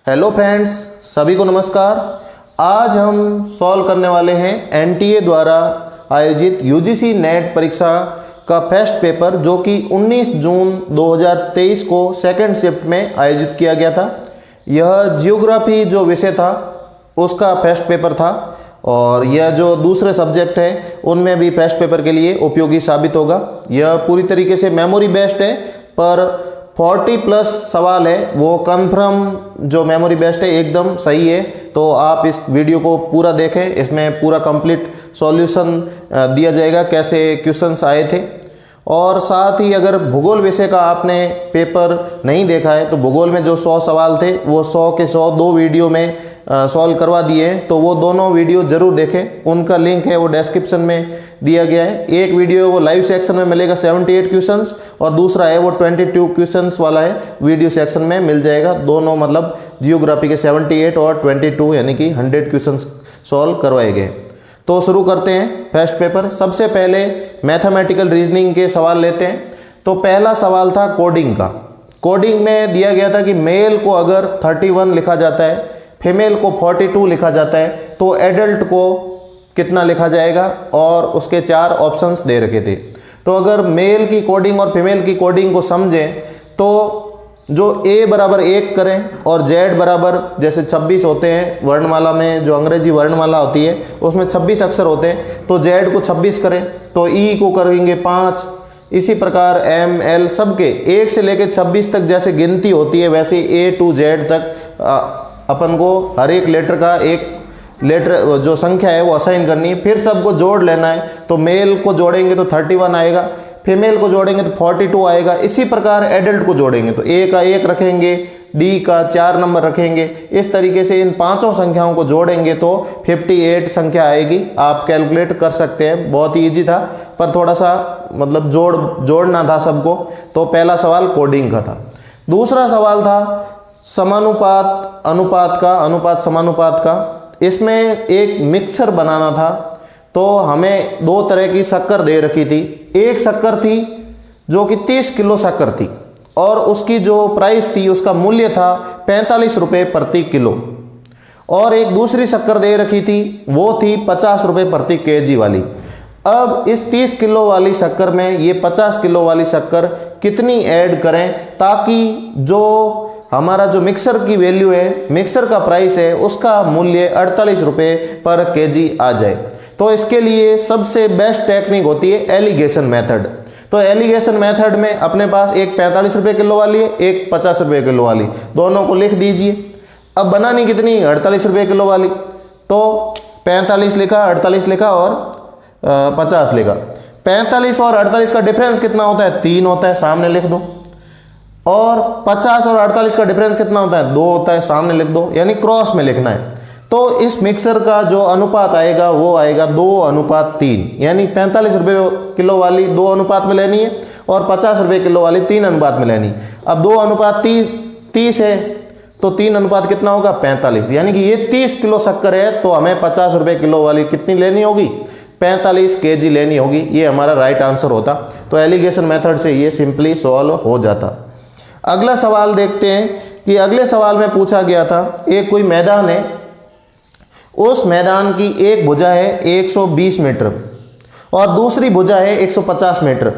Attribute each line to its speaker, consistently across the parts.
Speaker 1: Hello friends, सभी को नमस्कार। आज हम सॉल्व करने वाले हैं एनटीए द्वारा आयोजित यूजीसी नेट परीक्षा का फर्स्ट पेपर, जो कि 19 जून 2023 को सेकंड शिफ्ट में आयोजित किया गया था। यह जियोग्राफी जो विषय था उसका फर्स्ट पेपर था और यह जो दूसरे सब्जेक्ट है उनमें भी फर्स्ट पेपर के लिए उपयोगी साबित होगा। यह पूरी तरीके से मेमोरी बेस्ड है, पर 40+ सवाल है वो कंफर्म जो मेमोरी बेस्ड है एकदम सही है। तो आप इस वीडियो को पूरा देखें, इसमें पूरा कंप्लीट सॉल्यूशन दिया जाएगा कैसे क्वेश्चंस आए थे। और साथ ही अगर भूगोल विषय का आपने पेपर नहीं देखा है तो भूगोल में जो 100 सवाल थे वो 100 के 100 दो वीडियो में सॉल्व करवा दिए हैं, तो वो दोनों वीडियो ज़रूर देखें। उनका लिंक है वो डिस्क्रिप्शन में दिया गया है। एक वीडियो वो लाइव सेक्शन में मिलेगा 78 क्वेश्चंस, और दूसरा है वो 22 क्वेश्चंस वाला है, वीडियो सेक्शन में मिल जाएगा। दोनों मतलब जियोग्राफी के 78 और 22 यानी कि 100 क्वेश्चंस सॉल्व करवाए गए। तो शुरू करते हैं फर्स्ट पेपर। सबसे पहले मैथमेटिकल रीजनिंग के सवाल लेते हैं। तो पहला सवाल था कोडिंग का। कोडिंग में दिया गया था कि मेल को अगर 31 लिखा जाता है, फीमेल को 42 लिखा जाता है, तो एडल्ट को कितना लिखा जाएगा, और उसके 4 ऑप्शंस दे रखे थे। तो अगर मेल की कोडिंग और फीमेल की कोडिंग को समझें तो जो A बराबर 1 करें और Z बराबर जैसे 26 होते हैं वर्णमाला में, जो अंग्रेजी वर्णमाला होती है उसमें 26 अक्षर होते हैं, तो Z को 26 करें तो E को करेंगे 5। इसी प्रकार M L सबके 1 से लेकर 26 तक जैसे गिनती होती है वैसे A to Z तक अपन को हर एक लेटर का एक लेटर जो संख्या है वो असाइन करनी है। फिर सबको जोड़ लेना है। तो मेल को जोड़ेंगे तो 31 आएगा, फीमेल को जोड़ेंगे तो 42 आएगा। इसी प्रकार एडल्ट को जोड़ेंगे तो A का 1 रखेंगे, D का 4 नंबर रखेंगे। इस तरीके से इन पांचों संख्याओं को जोड़ेंगे तो 58 संख्या आएगी। आप कैलकुलेट कर सकते हैं, बहुत ही ईजी था, पर थोड़ा सा मतलब जोड़ना था सबको। तो पहला सवाल कोडिंग का था। दूसरा सवाल था समानुपात अनुपात का, अनुपात समानुपात का। इसमें एक मिक्सर बनाना था। तो हमें 2 तरह की शक्कर दे रखी थी। एक शक्कर थी जो कि 30 किलो शक्कर थी और उसकी जो प्राइस थी उसका मूल्य था 45 रुपये प्रति किलो, और एक दूसरी शक्कर दे रखी थी वो थी 50 रुपये प्रति केजी वाली। अब इस 30 किलो वाली शक्कर में ये 50 किलो वाली शक्कर कितनी ऐड करें ताकि जो हमारा जो मिक्सर की वैल्यू है, मिक्सर का प्राइस है, उसका मूल्य 48 रुपये पर केजी आ जाए। तो इसके लिए सबसे बेस्ट टेक्निक होती है एलिगेशन मेथड। तो एलिगेशन मेथड में अपने पास एक 45 रुपये किलो वाली है, एक 50 रुपये किलो वाली, दोनों को लिख दीजिए। अब बनानी कितनी, 48 रुपये किलो वाली। तो 45 लिखा, 48 लिखा और 50 लिखा। 45 और 48 का डिफरेंस कितना होता है, 3 होता है, सामने लिख दो। और 50 और 48 का डिफरेंस कितना होता है, 2 होता है, सामने लिख दो, यानी क्रॉस में लिखना है। तो इस मिक्सर का जो अनुपात आएगा वो आएगा 2:3, यानी 45 रुपये किलो वाली 2 अनुपात में लेनी है और 50 रुपये किलो वाली 3 अनुपात में लेनी है। अब 2:30 है तो 3 अनुपात कितना होगा, 45, यानी कि ये 30 किलो शक्कर है तो हमें 50 रुपये किलो वाली कितनी लेनी होगी, 45 केजी लेनी होगी। ये हमारा राइट आंसर होता। तो एलिगेशन मेथड से ये सिंपली सॉल्व हो जाता। अगला सवाल देखते हैं कि अगले सवाल में पूछा गया था, एक कोई मैदान है, उस मैदान की एक भुजा है 120 मीटर और दूसरी भुजा है 150 मीटर,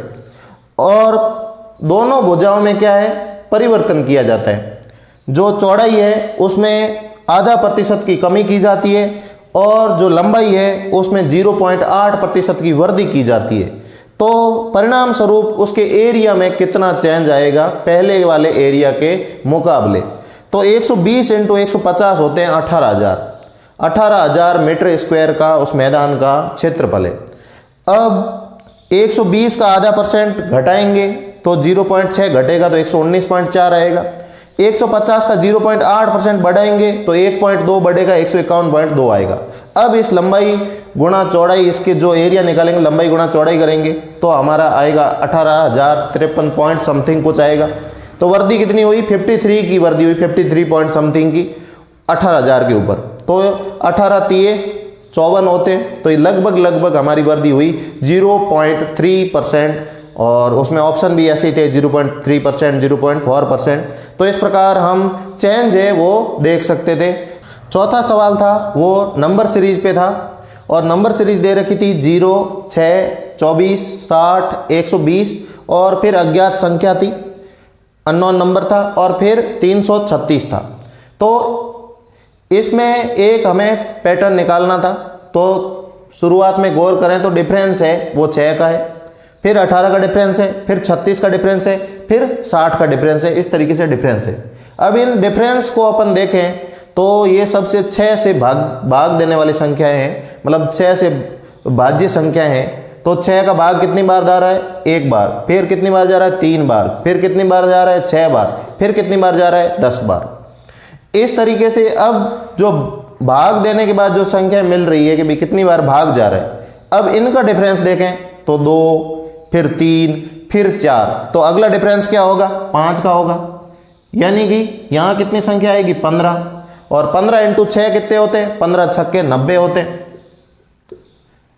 Speaker 1: और दोनों भुजाओं में क्या है, परिवर्तन किया जाता है। जो चौड़ाई है उसमें आधा प्रतिशत की कमी की जाती है और जो लंबाई है उसमें 0.8% की वृद्धि की जाती है। तो परिणाम स्वरूप उसके एरिया में कितना चेंज आएगा पहले वाले एरिया के मुकाबले। तो 120 × 150 होते हैं 18,000 मीटर स्क्वायर का उस मैदान का क्षेत्रफल है। अब 120 का आधा % घटाएंगे तो 0.6 घटेगा तो 119.4 आएगा। 150 का 0.8% बढ़ाएंगे तो 1.2 बढ़ेगा, 151.2 आएगा। अब इस लंबाई गुणा चौड़ाई, इसके जो एरिया निकालेंगे लंबाई गुणा चौड़ाई करेंगे तो हमारा आएगा 18,053 पॉइंट समथिंग कुछ आएगा। तो वृद्धि कितनी हुई, 53 की वृद्धि हुई, 53 पॉइंट समथिंग की 18,000 के ऊपर। तो 18×3 = 54 होते हैं, तो ये लगभग हमारी वृद्धि हुई 0.3% और उसमें ऑप्शन भी ऐसे ही थे 0.3%, 0.4%। तो इस प्रकार हम चेंज है वो देख सकते थे। चौथा सवाल था वो नंबर सीरीज पे था और नंबर सीरीज दे रखी थी 0, 6, 24, 60, 120 और फिर अज्ञात संख्या थी, अननोन नंबर था और फिर 336 था। तो इसमें एक हमें पैटर्न निकालना था। तो शुरुआत में गौर करें तो डिफरेंस है वो 6 का है, फिर 18 का डिफरेंस है, फिर 36 का डिफरेंस है, फिर 60 का डिफरेंस है। इस तरीके से डिफरेंस है। अब इन डिफरेंस को अपन देखें तो ये सबसे 6 से भाग देने वाली संख्याएं हैं, मतलब 6 से भाज्य संख्या है। तो 6 का भाग कितनी बार जा रहा है? 1 बार। फिर कितनी बार जा रहा है? 3 बार। फिर कितनी बार जा रहा है? 6 बार। फिर कितनी बार जा रहा है? 10 बार। इस तरीके से अब जो भाग देने के बाद जो संख्या मिल रही है कि भाई कितनी बार भाग जा रहा है, अब इनका डिफरेंस देखें तो 2, फिर 3, फिर 4। तो अगला डिफरेंस क्या होगा? 5 का होगा। यानी कि यहाँ कितनी संख्या आएगी? 15। और 15 इंटू 6 कितने होते हैं? 15 छक्के 90 होते हैं।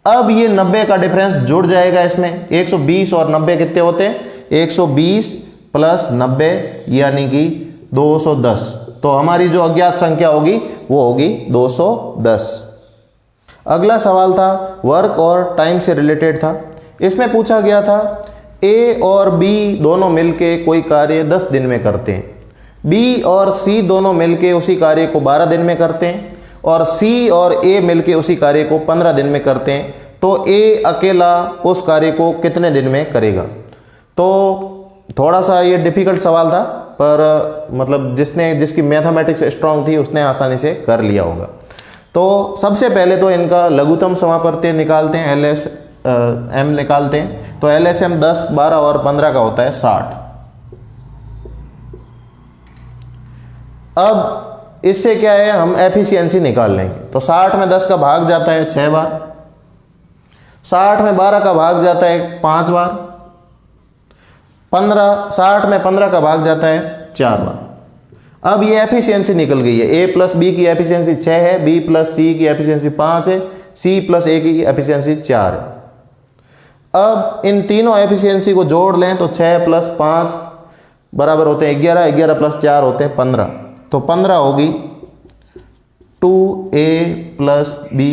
Speaker 1: अब ये 90 का डिफरेंस जुड़ जाएगा इसमें। 120 और 90 कितने होते हैं? 120 प्लस 90 यानी कि 210। तो हमारी जो अज्ञात संख्या होगी वो होगी 210। अगला सवाल था वर्क और टाइम से रिलेटेड था। इसमें पूछा गया था ए और बी दोनों मिलके कोई कार्य 10 दिन में करते हैं, बी और सी दोनों मिलके उसी कार्य को 12 दिन में करते हैं और सी और ए मिलके उसी कार्य को 15 दिन में करते हैं। तो ए अकेला उस कार्य को कितने दिन में करेगा? तो थोड़ा सा ये डिफिकल्ट सवाल था, पर मतलब जिसकी मैथमेटिक्स स्ट्रांग थी उसने आसानी से कर लिया होगा। तो सबसे पहले तो इनका लघुत्तम समापवर्ती निकालते हैं, LSM निकालते हैं। तो LSM 10, 12 और 15 का होता है 60। अब इससे क्या है, हम एफिशिएंसी निकाल लेंगे। तो 60 में 10 का भाग जाता है 6 बार, 60 में 12 का भाग जाता है 5 बार, 60 में 15 का भाग जाता है 4 बार। अब ये एफिशिएंसी निकल गई है। ए प्लस बी की एफिशिएंसी 6 है, बी प्लस सी की एफिशिएंसी 5 है, सी प्लस ए की एफिशिएंसी 4 है। अब इन तीनों एफिशिएंसी को जोड़ लें तो 6 प्लस 5 बराबर होते हैं 11, 11 प्लस 4 होते हैं 15। तो 15 होगी 2A प्लस बी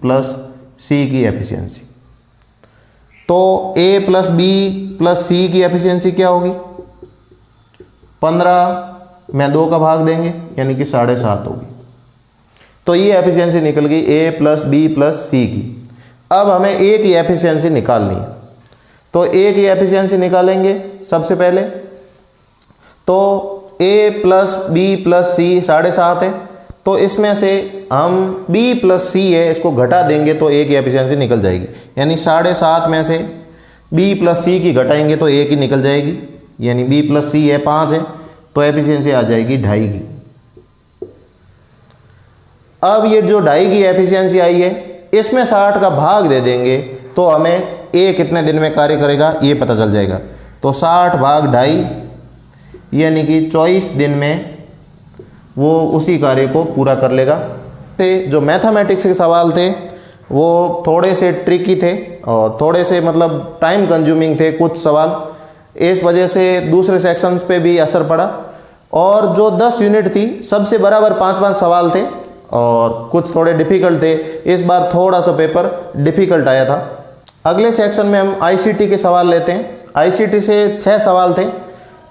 Speaker 1: प्लस सी की एफिशिएंसी। तो A प्लस बी प्लस सी की एफिशिएंसी क्या होगी? 15 में 2 का भाग देंगे यानी कि 7.5 होगी। तो ये एफिशिएंसी निकल गई A प्लस बी प्लस सी की। अब हमें A की एफिशिएंसी निकालनी है। तो A की एफिशिएंसी निकालेंगे सबसे पहले। तो A प्लस बी प्लस सी 7.5 है। तो इसमें से हम B प्लस सी है इसको घटा देंगे तो A की एफिशिएंसी निकल जाएगी। यानी 7.5 में से B प्लस सी की घटाएंगे तो A की निकल जाएगी। यानी B प्लस सी है 5 है तो एफिशिएंसी आ जाएगी 2.5 की। अब ये जो 2.5 की एफिशिएंसी आई है इसमें 60 का भाग दे देंगे तो हमें A कितने दिन में कार्य करेगा ये पता चल जाएगा। तो 60 भाग 2.5 यानी कि 24 दिन में वो उसी कार्य को पूरा कर लेगा। जो मैथमेटिक्स के सवाल थे वो थोड़े से ट्रिकी थे और थोड़े से मतलब टाइम कंज्यूमिंग थे कुछ सवाल, इस वजह से दूसरे सेक्शंस पे भी असर पड़ा। और जो 10 यूनिट थी सबसे बराबर 5-5 सवाल थे और कुछ थोड़े डिफ़िकल्ट थे। इस बार थोड़ा सा पेपर डिफ़िकल्ट आया था। अगले सेक्शन में हम ICT के सवाल लेते हैं। ICT से 6 सवाल थे।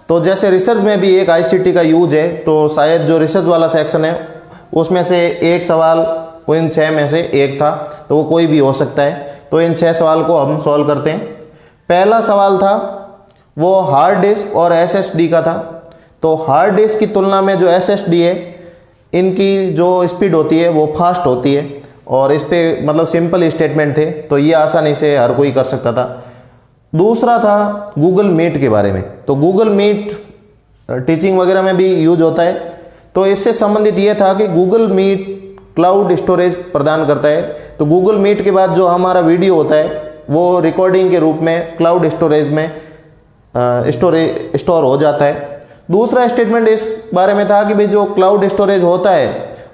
Speaker 1: तो जैसे रिसर्च में भी एक ICT का यूज है तो शायद जो रिसर्च वाला सेक्शन है उसमें से एक सवाल वो इन 6 में से एक था, तो वो कोई भी हो सकता है। तो इन 6 सवाल को हम सॉल्व करते हैं। पहला सवाल था वो हार्ड डिस्क और SSD का था। तो हार्ड डिस्क की तुलना में जो SSD है इनकी जो स्पीड होती है वो फास्ट होती है और इस पर मतलब सिंपल स्टेटमेंट थे तो ये आसानी से हर कोई कर सकता था। दूसरा था गूगल मीट के बारे में। तो गूगल मीट टीचिंग वगैरह में भी यूज होता है। तो इससे संबंधित ये था कि गूगल मीट क्लाउड स्टोरेज प्रदान करता है। तो गूगल मीट के बाद जो हमारा वीडियो होता है वो रिकॉर्डिंग के रूप में क्लाउड स्टोरेज में स्टोर हो जाता है। दूसरा स्टेटमेंट इस बारे में था कि भाई जो क्लाउड स्टोरेज होता है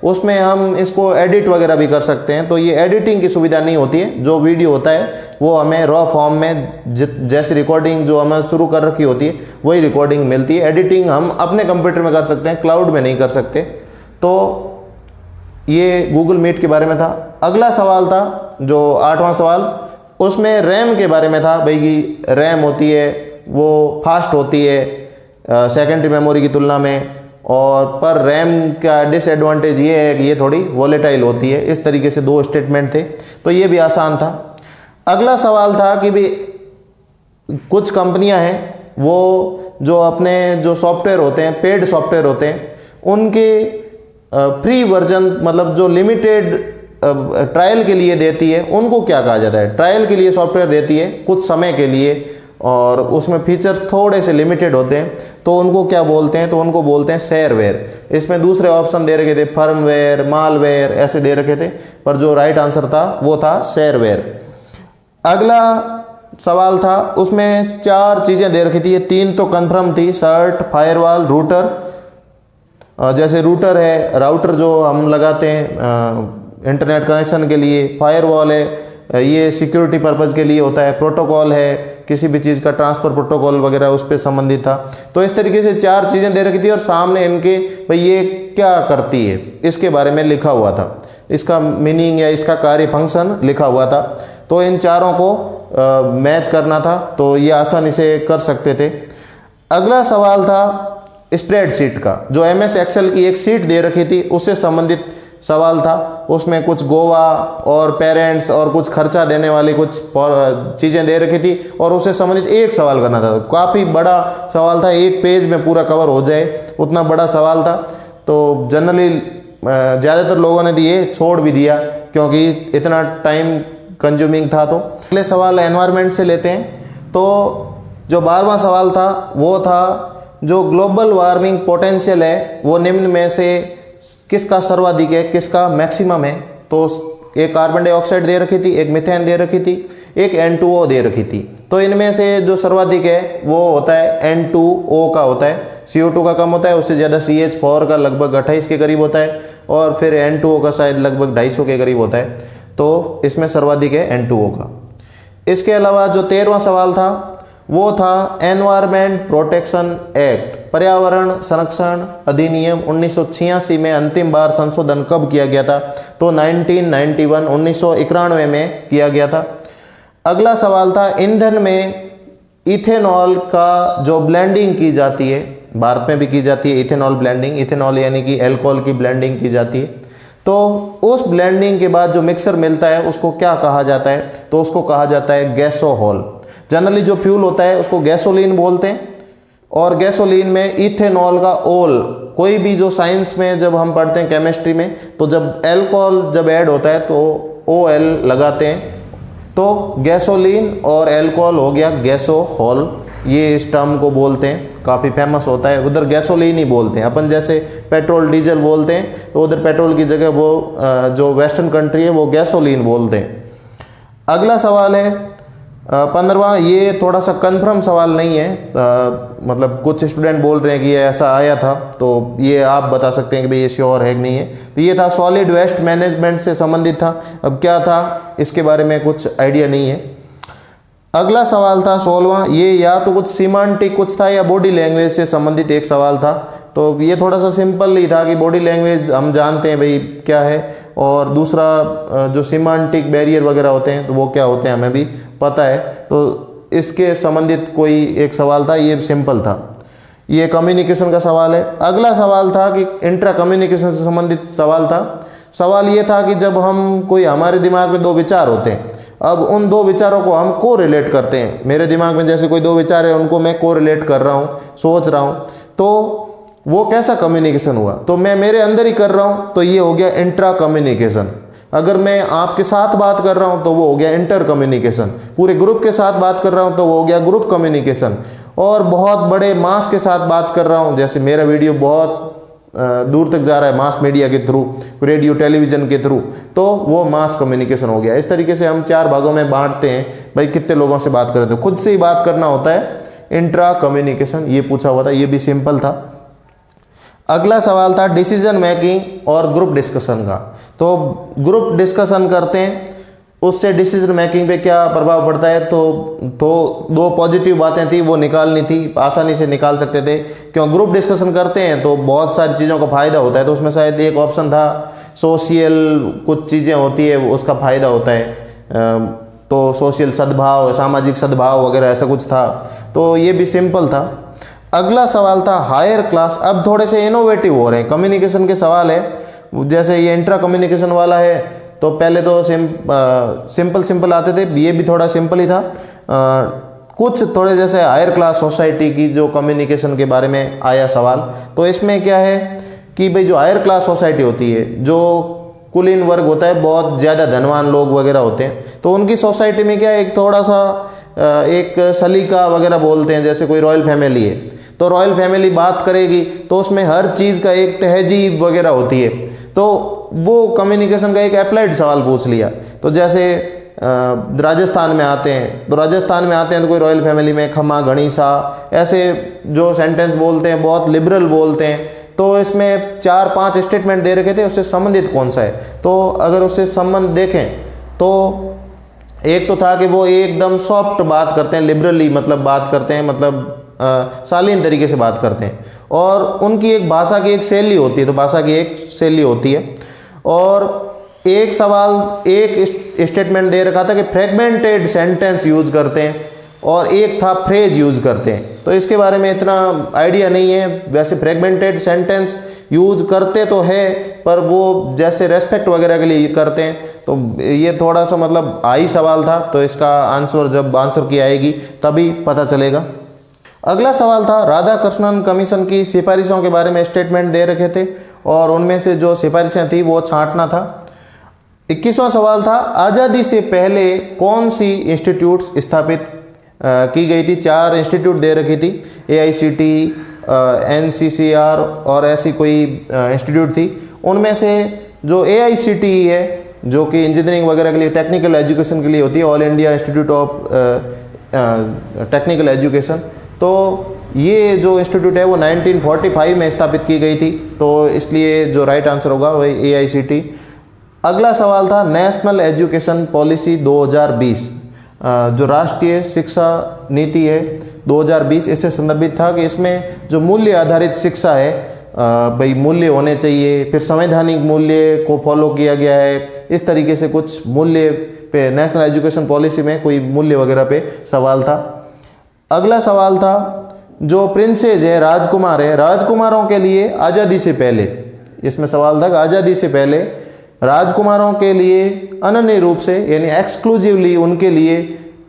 Speaker 1: उसमें हम इसको एडिट वगैरह भी कर सकते हैं। तो ये एडिटिंग की सुविधा नहीं होती है, जो वीडियो होता है वो हमें रॉ फॉर्म में जैसी रिकॉर्डिंग जो हमें शुरू कर रखी होती है वही रिकॉर्डिंग मिलती है। एडिटिंग हम अपने कंप्यूटर में कर सकते हैं, क्लाउड में नहीं कर सकते। तो ये गूगल मीट के बारे में था। अगला सवाल था जो 8वां सवाल, उसमें रैम के बारे में था भाई कि रैम होती है वो फास्ट होती है सेकेंडरी मेमोरी की तुलना में, और पर रैम का डिसएडवांटेज ये है कि ये थोड़ी वोलेटाइल होती है। इस तरीके से 2 स्टेटमेंट थे, तो ये भी आसान था। अगला सवाल था कि भाई कुछ कंपनियां हैं वो जो अपने जो सॉफ्टवेयर होते हैं, पेड सॉफ्टवेयर होते हैं, उनके फ्री वर्जन मतलब जो लिमिटेड ट्रायल के लिए देती है उनको क्या कहा जाता है। ट्रायल के लिए सॉफ्टवेयर देती है कुछ समय के लिए और उसमें फीचर थोड़े से लिमिटेड होते हैं, तो उनको क्या बोलते हैं, तो उनको बोलते हैं शेयरवेयर। इसमें दूसरे ऑप्शन दे रखे थे फर्मवेयर, मालवेयर ऐसे दे रखे थे, पर जो राइट आंसर था वो था शेयरवेयर। अगला सवाल था उसमें 4 चीज़ें दे रखी थी, 3 तो कंफर्म थी, सर्ट, फायरवॉल, रूटर। जैसे रूटर है राउटर जो हम लगाते हैं इंटरनेट कनेक्शन के लिए, फायरवॉल है ये सिक्योरिटी पर्पज़ के लिए होता है, प्रोटोकॉल है किसी भी चीज़ का ट्रांसफ़र प्रोटोकॉल वगैरह उस पर संबंधित था। तो इस तरीके से 4 चीज़ें दे रखी थी और सामने इनके भाई ये क्या करती है इसके बारे में लिखा हुआ था, इसका मीनिंग या इसका कार्य फंक्शन लिखा हुआ था। तो इन चारों को मैच करना था, तो ये आसानी से कर सकते थे। अगला सवाल था स्प्रेडशीट का, जो MS एक्सेल की एक शीट दे रखी थी उससे संबंधित सवाल था। उसमें कुछ गोवा और पेरेंट्स और कुछ खर्चा देने वाली कुछ चीज़ें दे रखी थी और उससे संबंधित एक सवाल करना था। काफ़ी बड़ा सवाल था, एक पेज में पूरा कवर हो जाए उतना बड़ा सवाल था। तो जनरली ज़्यादातर लोगों ने दिए, छोड़ भी दिया क्योंकि इतना टाइम कंज्यूमिंग था। तो अगले सवाल एनवायरनमेंट से लेते हैं। तो जो 12वां सवाल था वो था जो ग्लोबल वार्मिंग पोटेंशियल है वो निम्न में से किसका सर्वाधिक है, किसका मैक्सिमम है। तो एक कार्बन डाइऑक्साइड दे रखी थी, एक मीथेन दे रखी थी, एक N2O दे रखी थी। तो इनमें से जो सर्वाधिक है वो होता है N2O का होता है, CO2 का कम होता है, उससे ज़्यादा CH4 का लगभग 28 के करीब होता है और फिर N2O का शायद लगभग 250 के करीब होता है। तो इसमें सर्वाधिक है N2O का। इसके अलावा जो 13वां सवाल था वो था एनवायरमेंट प्रोटेक्शन एक्ट, पर्यावरण संरक्षण अधिनियम 1986 में अंतिम बार संशोधन कब किया गया था। तो 1991 में किया गया था। अगला सवाल था ईंधन में इथेनॉल का जो ब्लेंडिंग की जाती है, भारत में भी की जाती है इथेनॉल ब्लेंडिंग, इथेनॉल यानी कि अल्कोहल की ब्लेंडिंग की जाती है। तो उस ब्लेंडिंग के बाद जो मिक्सर मिलता है उसको क्या कहा जाता है, तो उसको कहा जाता है गैसोहॉल। जनरली जो फ्यूल होता है उसको गैसोलीन बोलते हैं और गैसोलीन में इथेनॉल का ओल, कोई भी जो साइंस में जब हम पढ़ते हैं केमिस्ट्री में, तो जब अल्कोहल जब ऐड होता है तो OL लगाते हैं, तो गैसोलीन और अल्कोहल हो गया गैसोहॉल। ये इस टर्म को बोलते हैं, काफ़ी फेमस होता है। उधर गैसोलीन ही बोलते हैं, अपन जैसे पेट्रोल डीजल बोलते हैं तो उधर पेट्रोल की जगह वो जो वेस्टर्न कंट्री है वो गैसोलीन बोलते हैं। अगला सवाल है 15वां, ये थोड़ा सा कंफर्म सवाल नहीं है, मतलब कुछ स्टूडेंट बोल रहे हैं कि ये ऐसा आया था, तो ये आप बता सकते हैं कि भाई ये श्योर है कि नहीं है। तो ये था सॉलिड वेस्ट मैनेजमेंट से संबंधित था। अब क्या था इसके बारे में कुछ आइडिया नहीं है। अगला सवाल था 16वां, ये या तो कुछ सिमेंटिक कुछ था या बॉडी लैंग्वेज से संबंधित एक सवाल था। तो ये थोड़ा सा सिंपल ही था कि बॉडी लैंग्वेज हम जानते हैं भाई क्या है, और दूसरा जो सिमेंटिक बैरियर वगैरह होते हैं तो वो क्या होते हैं हमें भी पता है। तो इसके संबंधित कोई एक सवाल था, ये सिंपल था। ये कम्युनिकेशन का सवाल है। अगला सवाल था कि इंट्रा कम्युनिकेशन से संबंधित सवाल था। सवाल ये था कि जब हम कोई हमारे दिमाग में 2 विचार होते हैं, अब उन 2 विचारों को हम को रिलेट करते हैं। मेरे दिमाग में जैसे कोई 2 विचार है उनको मैं को रिलेट कर रहा हूँ, सोच रहा हूँ, तो वो कैसा कम्युनिकेशन हुआ। तो मैं मेरे अंदर ही कर रहा हूँ तो ये हो गया इंट्रा कम्युनिकेशन। अगर मैं आपके साथ बात कर रहा हूँ तो वो हो गया इंटर कम्युनिकेशन। पूरे ग्रुप के साथ बात कर रहा हूँ तो वो हो गया ग्रुप कम्युनिकेशन। और बहुत बड़े मास के साथ बात कर रहा हूँ, जैसे मेरा वीडियो बहुत दूर तक जा रहा है मास मीडिया के थ्रू, रेडियो टेलीविज़न के थ्रू, तो वो मास कम्युनिकेशन हो गया। इस तरीके से हम 4 भागों में बांटते हैं भाई कितने लोगों से बात करें। तो खुद से ही बात करना होता है इंट्रा कम्युनिकेशन, ये पूछा हुआ था, ये भी सिंपल था। अगला सवाल था डिसीजन मेकिंग और ग्रुप डिस्कशन का। तो ग्रुप डिस्कशन करते हैं, उससे डिसीजन मेकिंग पे क्या प्रभाव पड़ता है। तो दो पॉजिटिव बातें थी, वो निकालनी थी, आसानी से निकाल सकते थे। क्यों ग्रुप डिस्कशन करते हैं तो बहुत सारी चीज़ों का फ़ायदा होता है। तो उसमें शायद एक ऑप्शन था सोशल, कुछ चीज़ें होती है उसका फ़ायदा होता है, तो सोशल सद्भाव, सामाजिक सद्भाव वगैरह ऐसा कुछ था। तो ये भी सिंपल था। अगला सवाल था हायर क्लास। अब थोड़े से इनोवेटिव हो रहे हैं, कम्युनिकेशन के सवाल है। जैसे ये इंट्रा कम्युनिकेशन वाला है, तो पहले तो सिंपल आते थे, ये भी थोड़ा सिंपल ही था। कुछ थोड़े जैसे हायर क्लास सोसाइटी की जो कम्युनिकेशन के बारे में आया सवाल। तो इसमें क्या है कि भाई जो हायर क्लास सोसाइटी होती है, जो कुलीन वर्ग होता है, बहुत ज़्यादा धनवान लोग वगैरह होते हैं, तो उनकी सोसाइटी में क्या एक थोड़ा सा एक सलीका वगैरह बोलते हैं। जैसे कोई रॉयल फैमिली है, तो रॉयल फैमिली बात करेगी तो उसमें हर चीज़ का एक तहजीब वगैरह होती है। तो वो कम्युनिकेशन का एक अप्लाइड सवाल पूछ लिया। तो जैसे राजस्थान में आते हैं, तो कोई रॉयल फैमिली में खमा घनी सा ऐसे जो सेंटेंस बोलते हैं, बहुत लिबरल बोलते हैं। तो इसमें 4-5 स्टेटमेंट दे रखे थे, उससे संबंधित कौन सा है। तो अगर उससे संबंध देखें तो एक तो था कि वो एकदम सॉफ्ट बात करते हैं, लिबरली मतलब बात करते हैं, मतलब शालीन तरीके से बात करते हैं। और उनकी एक भाषा की एक शैली होती है, तो भाषा की एक शैली होती है। और एक सवाल, एक स्टेटमेंट दे रखा था कि फ्रेगमेंटेड सेंटेंस यूज करते हैं, और एक था फ्रेज यूज करते हैं। तो इसके बारे में इतना आइडिया नहीं है। वैसे फ्रेगमेंटेड सेंटेंस यूज करते तो है, पर वो जैसे रेस्पेक्ट वगैरह के लिए करते हैं। तो ये थोड़ा सा मतलब हाई सवाल था, तो इसका आंसर जब आंसर की आएगी तभी पता चलेगा। अगला सवाल था राधा कृष्णन कमीशन की सिफारिशों के बारे में स्टेटमेंट दे रखे थे, और उनमें से जो सिफारिशें थी वो छांटना था। 21वां सवाल था आज़ादी से पहले कौन सी इंस्टीट्यूट्स स्थापित की गई थी। 4 इंस्टीट्यूट दे रखी थी, AICT, NCCR और ऐसी कोई इंस्टीट्यूट थी। उनमें से जो AICT है, जो कि इंजीनियरिंग वगैरह के लिए, टेक्निकल एजुकेशन के लिए होती है, all India institute of technical education, तो ये जो इंस्टीट्यूट है वो 1945 में स्थापित की गई थी। तो इसलिए जो राइट आंसर होगा वही AICT। अगला सवाल था नेशनल एजुकेशन पॉलिसी 2020, जो राष्ट्रीय शिक्षा नीति है 2020, इससे संदर्भित था कि इसमें जो मूल्य आधारित शिक्षा है, भाई मूल्य होने चाहिए, फिर संवैधानिक मूल्य को फॉलो किया गया है, इस तरीके से कुछ मूल्य पे नेशनल एजुकेशन पॉलिसी में कोई मूल्य वगैरह पे सवाल था। अगला सवाल था जो प्रिंसेज है, राजकुमार है, राजकुमारों के लिए आज़ादी से पहले, इसमें सवाल था कि आज़ादी से पहले राजकुमारों के लिए अनन्य रूप से यानी एक्सक्लूसिवली उनके लिए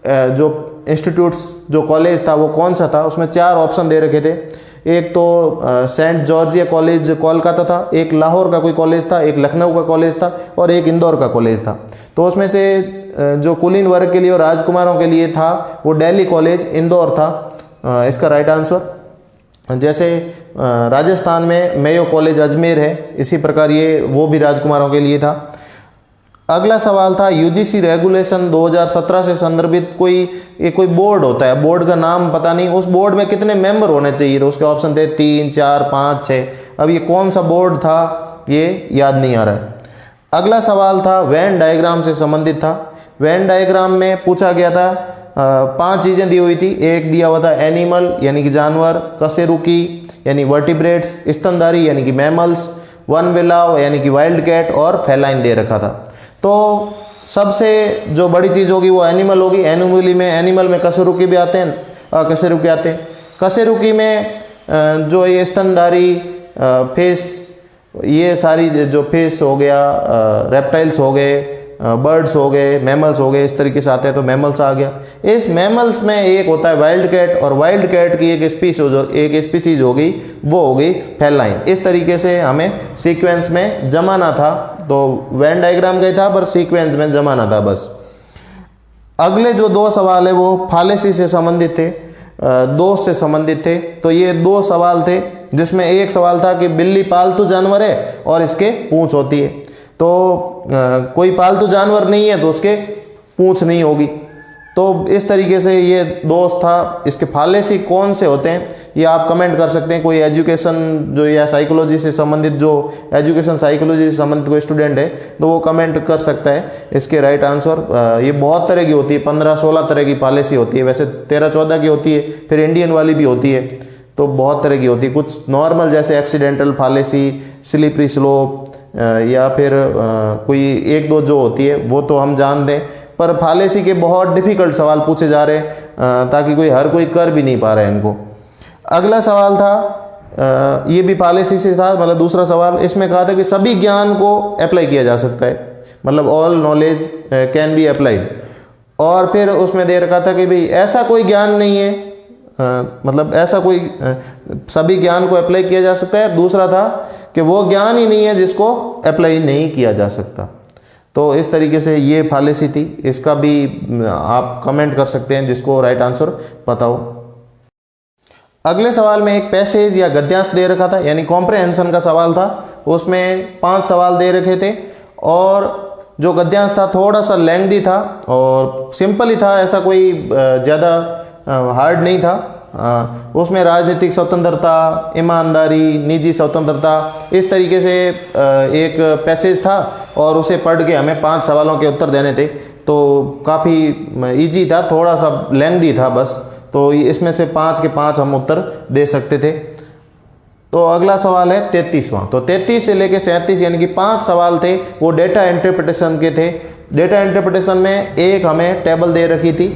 Speaker 1: जो इंस्टीट्यूट्स, जो कॉलेज था वो कौन सा था। उसमें 4 ऑप्शन दे रखे थे। एक तो सेंट जॉर्जिया कॉलेज कोलकाता था, एक लाहौर का कोई कॉलेज था, एक लखनऊ का कॉलेज था, और एक इंदौर का कॉलेज था। तो उसमें से जो कुलीन वर्ग के लिए और राजकुमारों के लिए था वो दिल्ली कॉलेज इंदौर था इसका राइट आंसर। जैसे राजस्थान में मेयो कॉलेज अजमेर है, इसी प्रकार ये वो भी राजकुमारों के लिए था। अगला सवाल था UGC रेगुलेशन 2017 से संदर्भित कोई बोर्ड होता है, बोर्ड का नाम पता नहीं, उस बोर्ड में कितने मेंबर होने चाहिए। तो उसके ऑप्शन थे 3, 4, 5, 6। अब ये कौन सा बोर्ड था ये याद नहीं आ रहा है। अगला सवाल था वेन डायग्राम से संबंधित था। वेन डायग्राम में पूछा गया था 5 चीज़ें दी हुई थी। एक दिया हुआ था एनिमल यानी कि जानवर, कशेरुकी यानी वर्टिब्रेट्स, स्तनधारी यानी कि मैमल्स, वन विलाव यानी कि वाइल्ड कैट, और फेलाइन दे रखा था। तो सबसे जो बड़ी चीज़ होगी वो एनिमल होगी। एनिमल में कशेरुकी भी आते हैं, कशेरुकी आते हैं। कशेरुकी में जो ये स्तनधारी, फिश, ये सारी जो फिश हो गया, रेप्टाइल्स हो गए, बर्ड्स हो गए, मैमल्स हो गए, इस तरीके से आते हैं। तो मैमल्स आ गया। इस मैमल्स में एक होता है वाइल्ड कैट, और वाइल्ड कैट की एक स्पीसीज होगी, वो होगी फेलाइन। इस तरीके से हमें सीक्वेंस में जमाना था। तो वेन डायग्राम का ही था, पर सीक्वेंस में जमाना था बस। अगले जो 2 सवाल है वो फालेसी से संबंधित थे, दोष से संबंधित थे। तो ये 2 सवाल थे, जिसमें एक सवाल था कि बिल्ली पालतू जानवर है और इसके पूंछ होती है। तो कोई पालतू जानवर नहीं है तो उसके पूंछ नहीं होगी। तो इस तरीके से ये दोस्त था। इसके फालेसी कौन से होते हैं ये आप कमेंट कर सकते हैं। कोई एजुकेशन जो या साइकोलॉजी से संबंधित, जो एजुकेशन साइकोलॉजी से संबंधित कोई स्टूडेंट है तो वो कमेंट कर सकता है इसके राइट आंसर। ये बहुत तरह की होती है, 15-16 तरह की पॉलिसी होती है, वैसे 13-14 की होती है, फिर इंडियन वाली भी होती है, तो बहुत तरह की होती है। कुछ नॉर्मल जैसे एक्सीडेंटल पॉलिसी, स्लिपरी स्लोप, या फिर कोई एक दो जो होती है वो तो हम जानते हैं, पर पॉलिसी के बहुत डिफिकल्ट सवाल पूछे जा रहे हैं ताकि हर कोई कर भी नहीं पा रहा है इनको। अगला सवाल था, ये भी पॉलिसी से था, मतलब दूसरा सवाल, इसमें कहा था कि सभी ज्ञान को अप्लाई किया जा सकता है, मतलब all knowledge can be applied. और फिर उसमें दे रखा था कि भाई ऐसा कोई ज्ञान नहीं है, मतलब ऐसा कोई सभी ज्ञान को अप्लाई किया जा सकता है। दूसरा था कि वो ज्ञान ही नहीं है जिसको अप्लाई नहीं किया जा सकता। तो इस तरीके से ये पॉलिसी थी। इसका भी आप कमेंट कर सकते हैं जिसको राइट आंसर पता हो। अगले सवाल में एक पैसेज या गद्यांश दे रखा था, यानी कॉम्प्रहेंशन का सवाल था। उसमें 5 सवाल दे रखे थे और जो गद्यांश था थोड़ा सा लेंथी था और सिंपल ही था, ऐसा कोई ज़्यादा हार्ड नहीं था। उसमें राजनीतिक स्वतंत्रता, ईमानदारी, निजी स्वतंत्रता, इस तरीके से एक पैसेज था और उसे पढ़ के हमें 5 सवालों के उत्तर देने थे। तो काफ़ी इजी था, थोड़ा सा लेंथी था बस। तो इसमें से 5 के 5 हम उत्तर दे सकते थे। तो अगला सवाल है 33वां। तो 33 से लेके 37 यानी कि 5 सवाल थे, वो डेटा इंटरप्रिटेशन के थे। डेटा इंटरप्रिटेशन में एक हमें टेबल दे रखी थी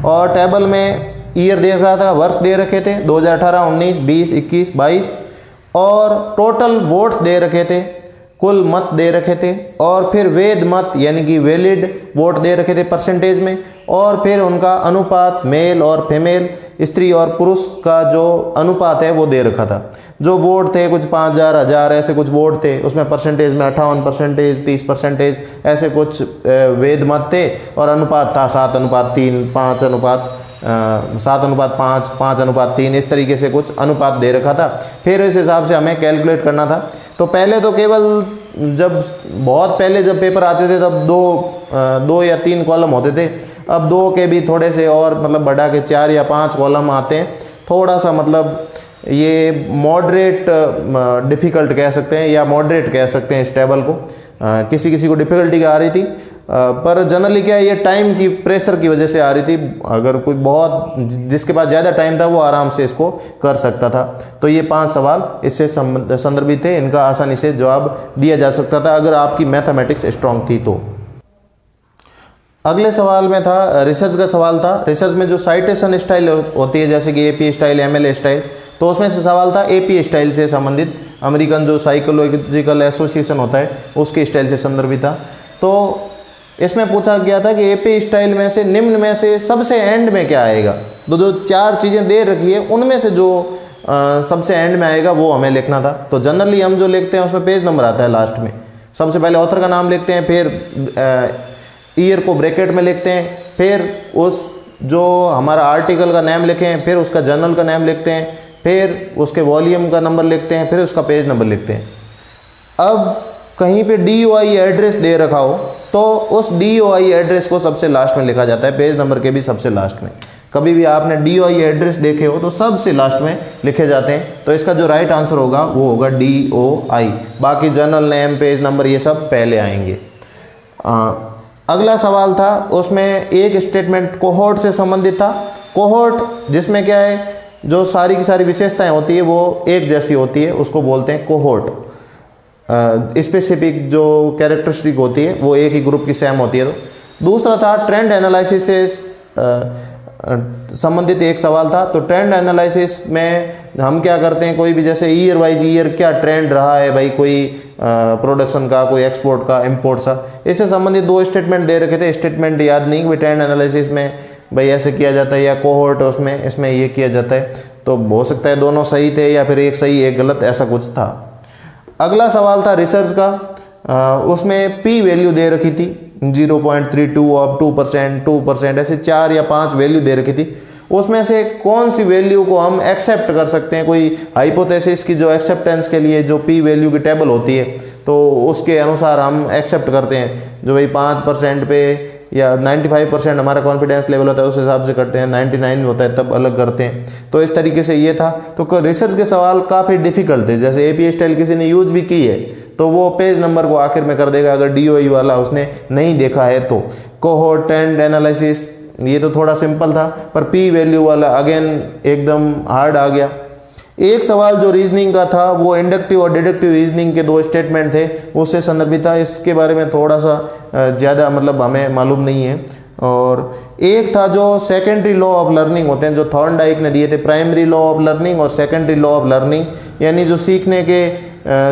Speaker 1: और टेबल में ईयर दे रखा था, वर्ष दे रखे थे 2018, 19, 20, 21, 22 और टोटल वोट्स दे रखे थे, कुल मत दे रखे थे और फिर वैध मत यानी कि वैलिड वोट दे रखे थे परसेंटेज में, और फिर उनका अनुपात मेल और फीमेल, स्त्री और पुरुष का जो अनुपात है वो दे रखा था। जो वोट थे कुछ 5000, 1000 ऐसे कुछ वोट थे, उसमें परसेंटेज में 58%, 30% ऐसे कुछ वैध मत थे और अनुपात था 7:3, 7:5, 5:3, इस तरीके से कुछ अनुपात दे रखा था। फिर इस हिसाब से हमें कैलकुलेट करना था। तो पहले तो केवल जब बहुत पहले जब पेपर आते थे तब 2 या 3 कॉलम होते थे, अब 2 के भी थोड़े से और मतलब बढ़ा के 4 या 5 कॉलम आते हैं। थोड़ा सा मतलब ये मॉडरेट डिफ़िकल्ट कह सकते हैं या मॉडरेट कह सकते हैं इस टेबल को। किसी किसी को डिफ़िकल्टी आ रही थी, पर जनरली क्या है ये टाइम की प्रेशर की वजह से आ रही थी। अगर कोई बहुत जिसके पास ज़्यादा टाइम था वो आराम से इसको कर सकता था। तो ये 5 सवाल इससे संदर्भित थे, इनका आसानी से जवाब दिया जा सकता था अगर आपकी मैथमेटिक्स स्ट्रांग थी तो। अगले सवाल में था रिसर्च का सवाल था। रिसर्च में जो साइटेशन स्टाइल होती है जैसे कि AP स्टाइल, MLA स्टाइल, तो उसमें से सवाल था AP स्टाइल से संबंधित, अमेरिकन जो साइकोलॉजिकल एसोसिएशन होता है उसके स्टाइल से संदर्भित था। तो इसमें पूछा गया था कि AP स्टाइल में से निम्न में से सबसे एंड में क्या आएगा। जो 4 चीज़ें दे रखी है उनमें से जो सबसे एंड में आएगा वो हमें लिखना था। तो जनरली हम जो लिखते हैं उसमें पेज नंबर आता है लास्ट में। सबसे पहले ऑथर का नाम लिखते हैं, फिर ईयर को ब्रैकेट में लिखते हैं, फिर उस जो हमारा आर्टिकल का नाम लिखें, फिर उसका जर्नल का नाम लिखते हैं, फिर उसके वॉल्यूम का नंबर लिखते हैं, फिर उसका पेज नंबर लिखते हैं। अब कहीं पे DOI एड्रेस दे रखा हो तो उस DOI एड्रेस को सबसे लास्ट में लिखा जाता है, पेज नंबर के भी सबसे लास्ट में। कभी भी आपने DOI एड्रेस देखे हो तो सबसे लास्ट में लिखे जाते हैं। तो इसका जो राइट आंसर होगा वो होगा DOI। बाकी जर्नल नेम, पेज नंबर ये सब पहले आएंगे। अगला सवाल था, उसमें एक स्टेटमेंट कोहोर्ट से संबंधित था। कोहोर्ट जिसमें क्या है, जो सारी की सारी विशेषताएं होती है वो एक जैसी होती है, उसको बोलते हैं कोहोर्ट। स्पेसिफिक जो कैरेक्टरिस्टिक होती है वो एक ही ग्रुप की सेम होती है। तो दूसरा था ट्रेंड एनालिसिस से संबंधित एक सवाल था। तो ट्रेंड एनालिसिस में हम क्या करते हैं, कोई भी जैसे ईयर वाइज ईयर क्या ट्रेंड रहा है भाई, कोई प्रोडक्शन का, कोई एक्सपोर्ट का, इंपोर्ट का, इससे संबंधित 2 स्टेटमेंट दे रखे थे। स्टेटमेंट याद नहीं कि ट्रेंड एनालिसिस में भाई ऐसे किया जाता है या कोहोर्ट उसमें इसमें ये किया जाता है। तो हो सकता है दोनों सही थे या फिर एक सही एक गलत, ऐसा कुछ था। अगला सवाल था रिसर्च का। उसमें P वैल्यू दे रखी थी 0.32 ऑफ 2%, 2%, ऐसे 4 या 5 वैल्यू दे रखी थी। उसमें से कौन सी वैल्यू को हम एक्सेप्ट कर सकते हैं, कोई हाइपोथेसिस की जो एक्सेप्टेंस के लिए जो P वैल्यू की टेबल होती है तो उसके अनुसार हम एक्सेप्ट करते हैं। जो भाई 5% पे या 95% हमारा कॉन्फिडेंस लेवल होता है उस हिसाब से करते हैं, 99 होता है तब अलग करते हैं। तो इस तरीके से ये था। तो रिसर्च के सवाल काफ़ी डिफिकल्ट थे, जैसे एपीए स्टाइल किसी ने यूज भी की है तो वो पेज नंबर को आखिर में कर देगा अगर डीओई वाला उसने नहीं देखा है तो। कोहोर्ट ट्रेंड एनालिसिस ये तो थोड़ा सिंपल था, पर पी वैल्यू वाला अगेन एकदम हार्ड आ गया। एक सवाल जो रीजनिंग का था वो इंडक्टिव और डिडक्टिव रीजनिंग के 2 स्टेटमेंट थे, उससे संदर्भित था। इसके बारे में थोड़ा सा ज़्यादा मतलब हमें मालूम नहीं है। और एक था जो सेकेंडरी लॉ ऑफ लर्निंग होते हैं जो थॉर्नडाइक ने दिए थे, प्राइमरी लॉ ऑफ लर्निंग और सेकेंडरी लॉ ऑफ लर्निंग, यानी जो सीखने के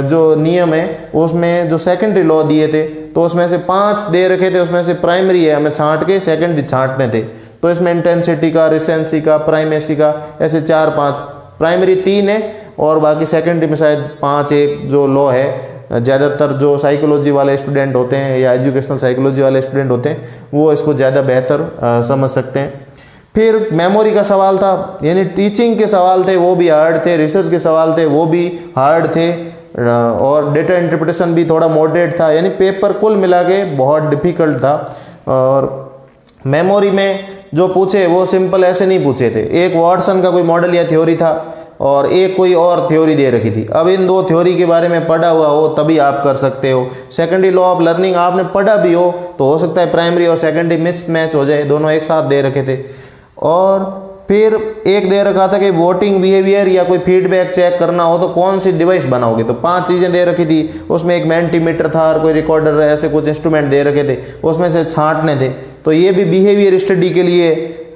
Speaker 1: जो नियम है उसमें जो सेकेंडरी लॉ दिए थे तो उसमें से 5 दे रखे थे, उसमें से प्राइमरी है हमें छांट के सेकेंडरी छांटने थे। तो इसमें इंटेंसिटी का, रिसेंसी का, प्राइमेसी का, ऐसे 4-5, प्राइमरी 3 है और बाकी सेकेंडरी में शायद 5-1 जो लॉ है। ज़्यादातर जो साइकोलॉजी वाले स्टूडेंट होते हैं या एजुकेशनल साइकोलॉजी वाले स्टूडेंट होते हैं वो इसको ज़्यादा बेहतर समझ सकते हैं। फिर मेमोरी का सवाल था, यानी टीचिंग के सवाल थे वो भी हार्ड थे, रिसर्च के सवाल थे वो भी हार्ड थे, और डेटा इंटरप्रिटेशन भी थोड़ा मॉडरेट था, यानी पेपर कुल मिला के बहुत डिफिकल्ट था। और मेमोरी में जो पूछे वो सिंपल ऐसे नहीं पूछे थे, एक वाटसन का कोई मॉडल या थ्योरी था और एक कोई और थ्योरी दे रखी थी। अब इन 2 थ्योरी के बारे में पढ़ा हुआ हो तभी आप कर सकते हो। सेकेंडरी लॉ ऑफ लर्निंग आपने पढ़ा भी हो तो हो सकता है प्राइमरी और सेकेंडरी मिसमैच हो जाए, दोनों एक साथ दे रखे थे। और फिर एक दे रखा था कि वोटिंग बिहेवियर या कोई फीडबैक चेक करना हो तो कौन सी डिवाइस बनाओगे, तो 5 चीज़ें दे रखी थी, उसमें एक मेंटीमीटर था और कोई रिकॉर्डर, ऐसे कुछ इंस्ट्रूमेंट दे रखे थे, उसमें से छांटने थे। तो ये भी बिहेवियर स्टडी के लिए,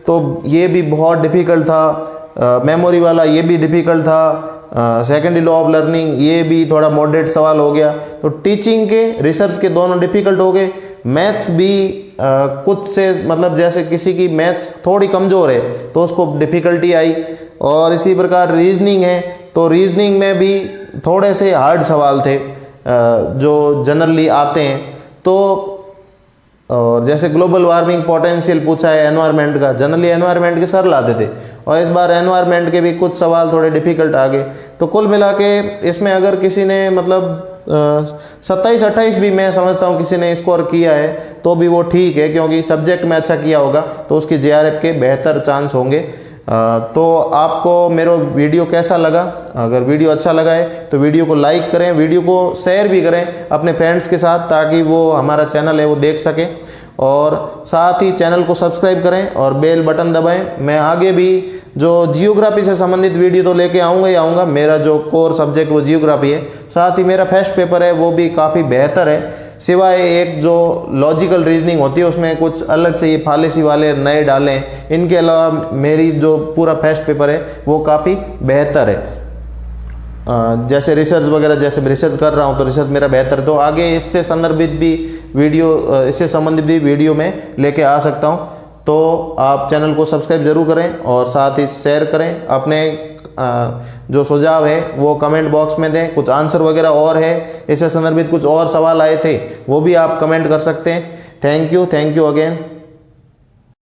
Speaker 1: तो ये भी बहुत डिफिकल्ट था। मेमोरी वाला ये भी डिफिकल्ट था। सेकेंडरी लॉ ऑफ लर्निंग ये भी थोड़ा मॉडरेट सवाल हो गया। तो टीचिंग के, रिसर्च के दोनों डिफिकल्ट हो गए। मैथ्स भी कुछ से मतलब जैसे किसी की मैथ्स थोड़ी कमज़ोर है तो उसको डिफ़िकल्टी आई। और इसी प्रकार रीजनिंग है तो रीजनिंग में भी थोड़े से हार्ड सवाल थे जो जनरली आते हैं। तो और जैसे ग्लोबल वार्मिंग पोटेंशियल पूछा है एनवायरनमेंट का, जनरली एनवायरनमेंट के सरल आते थे और इस बार एनवायरनमेंट के भी कुछ सवाल थोड़े डिफ़िकल्ट आ गए। तो कुल मिला के इसमें अगर किसी ने मतलब 27-28 भी मैं समझता हूँ किसी ने स्कोर किया है तो भी वो ठीक है, क्योंकि सब्जेक्ट में अच्छा किया होगा तो उसकी जेआरएफ के बेहतर चांस होंगे। तो आपको मेरा वीडियो कैसा लगा? अगर वीडियो अच्छा लगा है तो वीडियो को लाइक करें, वीडियो को शेयर भी करें अपने फ्रेंड्स के साथ ताकि वो हमारा चैनल है वो देख सकें, और साथ ही चैनल को सब्सक्राइब करें और बेल बटन दबाएं। मैं आगे भी जो जियोग्राफी से संबंधित वीडियो तो लेके आऊँगा ही आऊँगा, मेरा जो कोर सब्जेक्ट वो जियोग्राफी है। साथ ही मेरा फर्स्ट पेपर है वो भी काफ़ी बेहतर है, सिवाय एक जो लॉजिकल रीजनिंग होती है उसमें कुछ अलग से ये फालेसी वाले नए डाले हैं। इनके अलावा मेरी जो पूरा फर्स्ट पेपर है वो काफ़ी बेहतर है। जैसे रिसर्च वगैरह, जैसे रिसर्च कर रहा हूँ तो रिसर्च मेरा बेहतर है, तो आगे इससे संदर्भित भी वीडियो, इससे संबंधित भी वीडियो में लेके आ सकता हूँ। तो आप चैनल को सब्सक्राइब जरूर करें और साथ ही शेयर करें। अपने जो सुझाव है वो कमेंट बॉक्स में दें। कुछ आंसर वगैरह और है, इससे संदर्भित कुछ और सवाल आए थे वो भी आप कमेंट कर सकते हैं। Thank you again.